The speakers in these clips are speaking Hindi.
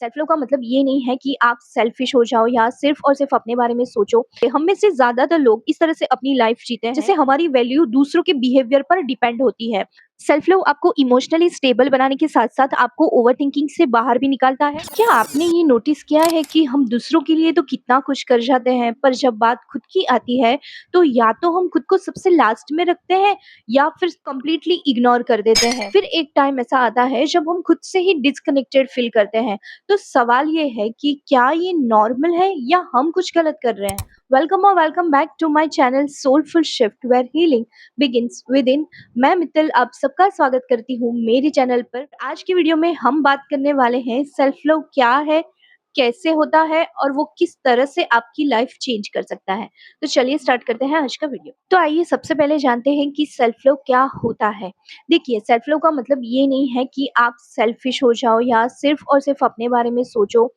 सेल्फ लव का मतलब ये नहीं है कि आप सेल्फिश हो जाओ या सिर्फ और सिर्फ अपने बारे में सोचो। हम में से ज्यादातर लोग इस तरह से अपनी लाइफ जीते हैं जैसे हमारी वैल्यू दूसरों के बिहेवियर पर डिपेंड होती है। सेल्फ लव आपको इमोशनली स्टेबल बनाने के साथ साथ आपको ओवरथिंकिंग से बाहर भी निकालता है। क्या आपने ये नोटिस किया है कि हम दूसरों के लिए तो कितना कुछ कर जाते हैं, पर जब बात खुद की आती है तो या तो हम खुद को सबसे लास्ट में रखते हैं या फिर कंप्लीटली इग्नोर कर देते हैं। फिर एक टाइम ऐसा आता है जब हम खुद से ही डिस्कनेक्टेड फील करते हैं। तो सवाल ये है कि क्या ये नॉर्मल है या हम कुछ गलत कर रहे हैं। वेलकम और welcome back to my channel Soulful Shift where healing begins within. मैं मित्तल आप सबका स्वागत करती हूँ मेरे चैनल पर। आज की वीडियो में हम बात करने वाले हैं सेल्फ लव क्या है, कैसे होता है और वो किस तरह से आपकी लाइफ चेंज कर सकता है। तो चलिए स्टार्ट करते हैं आज का वीडियो। तो आइए सबसे पहले जानते हैं कि सेल्फ लव क्या होता है। देखिए, सेल्फ लव का मतलब ये नहीं है कि आप सेल्फिश हो जाओ या सिर्फ और सिर्फ अपने बारे में सोचो।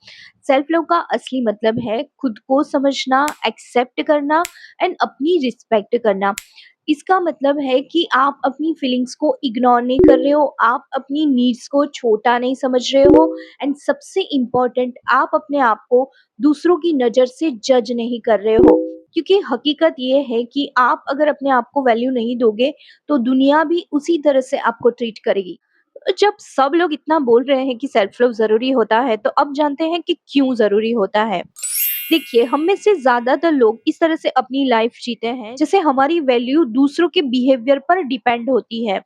सेल्फ लव का असली मतलब है खुद को समझना, एक्सेप्ट करना एंड अपनी रिस्पेक्ट करना। इसका मतलब है कि आप अपनी फीलिंग्स को इग्नोर नहीं कर रहे हो, आप अपनी नीड्स को छोटा नहीं समझ रहे हो एंड सबसे इम्पोर्टेंट, आप अपने आप को दूसरों की नज़र से जज नहीं कर रहे हो। क्योंकि हकीकत ये है कि आप अगर अपने आप को वैल्यू नहीं दोगे तो दुनिया भी उसी तरह से आपको ट्रीट करेगी। जब सब लोग इतना बोल रहे हैं कि सेल्फ लव ज़रूरी होता है, तो अब जानते हैं कि क्यों ज़रूरी होता है। देखिए, हम में से ज्यादातर लोग इस तरह से अपनी लाइफ जीते हैं जैसे हमारी वैल्यू दूसरों के बिहेवियर पर डिपेंड होती है।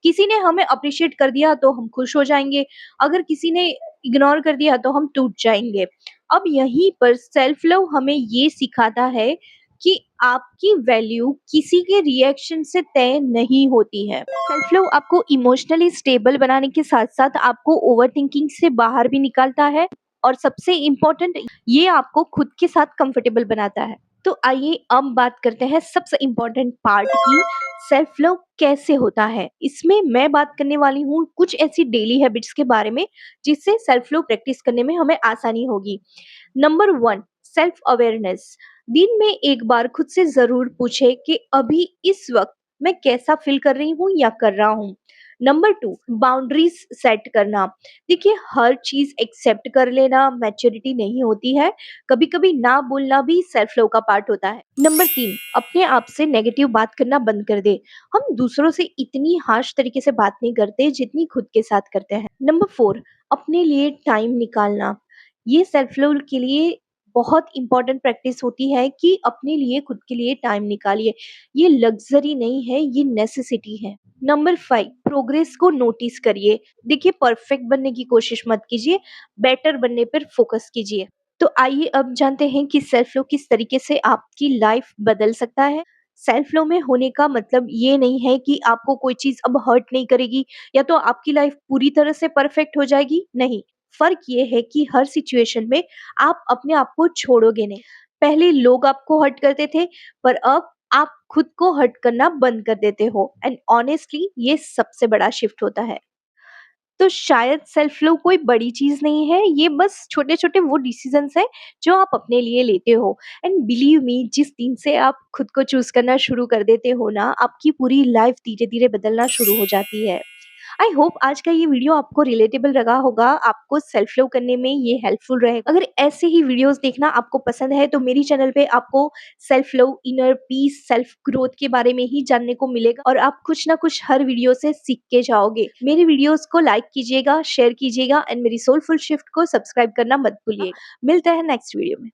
किसी ने हमें अप्रिशिएट कर दिया तो हम खुश हो जाएंगे, अगर किसी ने इग्नोर कर दिया तो हम टूट जाएंगे। अब यहीं पर सेल्फ लव हमें ये सिखाता है कि आपकी वैल्यू किसी के रिएक्शन से तय नहीं होती है। सेल्फ लव आपको इमोशनली स्टेबल बनाने के साथ साथ आपको ओवरथिंकिंग से बाहर भी निकालता है और सबसे इम्पोर्टेंट, ये आपको खुद के साथ कंफर्टेबल बनाता है। तो आइए अब बात करते हैं सबसे इम्पोर्टेंट पार्ट की, सेल्फ लव कैसे होता है। इसमें मैं बात करने वाली हूँ कुछ ऐसी डेली हैबिट्स के बारे में जिससे सेल्फ लव प्रैक्टिस करने में हमें आसानी होगी। Number 1, self awareness. दिन में एक बार खुद से जरूर पूछे कि अभी इस वक्त मैं कैसा फील कर रही हूँ या कर रहा हूँ। नंबर 2, बाउंड्रीज सेट करना। देखिए, हर चीज एक्सेप्ट कर लेना मैच्योरिटी नहीं होती है, कभी कभी ना बोलना भी सेल्फ लव का पार्ट होता है। नंबर 3, अपने आप से नेगेटिव बात करना बंद कर दे। हम दूसरों से इतनी हार्श तरीके से बात नहीं करते जितनी खुद के साथ करते हैं। नंबर 4, अपने लिए टाइम निकालना। ये सेल्फ लव के लिए बहुत इंपॉर्टेंट प्रैक्टिस होती है कि अपने लिए, खुद के लिए टाइम निकालिए। ये लग्जरी नहीं है, ये नेसेसिटी है। नंबर 5, प्रोग्रेस को नोटिस करिए। देखिए, परफेक्ट बनने की कोशिश मत कीजिए, बेटर बनने पर फोकस कीजिए। तो आइए अब जानते हैं कि सेल्फ लव किस तरीके से आपकी लाइफ बदल सकता है। सेल्फ लव में होने का मतलब ये नहीं है कि आपको कोई चीज अब हर्ट नहीं करेगी या तो आपकी लाइफ पूरी तरह से परफेक्ट हो जाएगी, नहीं। फर्क ये है कि हर सिचुएशन में आप अपने आप को छोड़ोगे नहीं। पहले लोग आपको हर्ट करते थे, पर अब आप खुद को हर्ट करना बंद कर देते हो एंड ऑनेस्टली ये सबसे बड़ा शिफ्ट होता है। तो शायद सेल्फ लव कोई बड़ी चीज नहीं है, ये बस छोटे छोटे वो डिसीजंस है जो आप अपने लिए लेते हो। एंड बिलीव मी, जिस दिन से आप खुद को चूज करना शुरू कर देते हो ना, आपकी पूरी लाइफ धीरे धीरे बदलना शुरू हो जाती है। आई होप आज का ये वीडियो आपको रिलेटेबल लगा होगा, आपको सेल्फ लव करने में ये हेल्पफुल रहेगा। अगर ऐसे ही वीडियोस देखना आपको पसंद है तो मेरी चैनल पे आपको self love, inner peace, self growth के बारे में ही जानने को मिलेगा और आप कुछ ना कुछ हर वीडियो से सीख के जाओगे। मेरी वीडियोस को लाइक कीजिएगा, शेयर कीजिएगा एंड मेरी सोलफुल शिफ्ट को सब्सक्राइब करना मत भूलिएगा। मिलते हैं नेक्स्ट वीडियो में।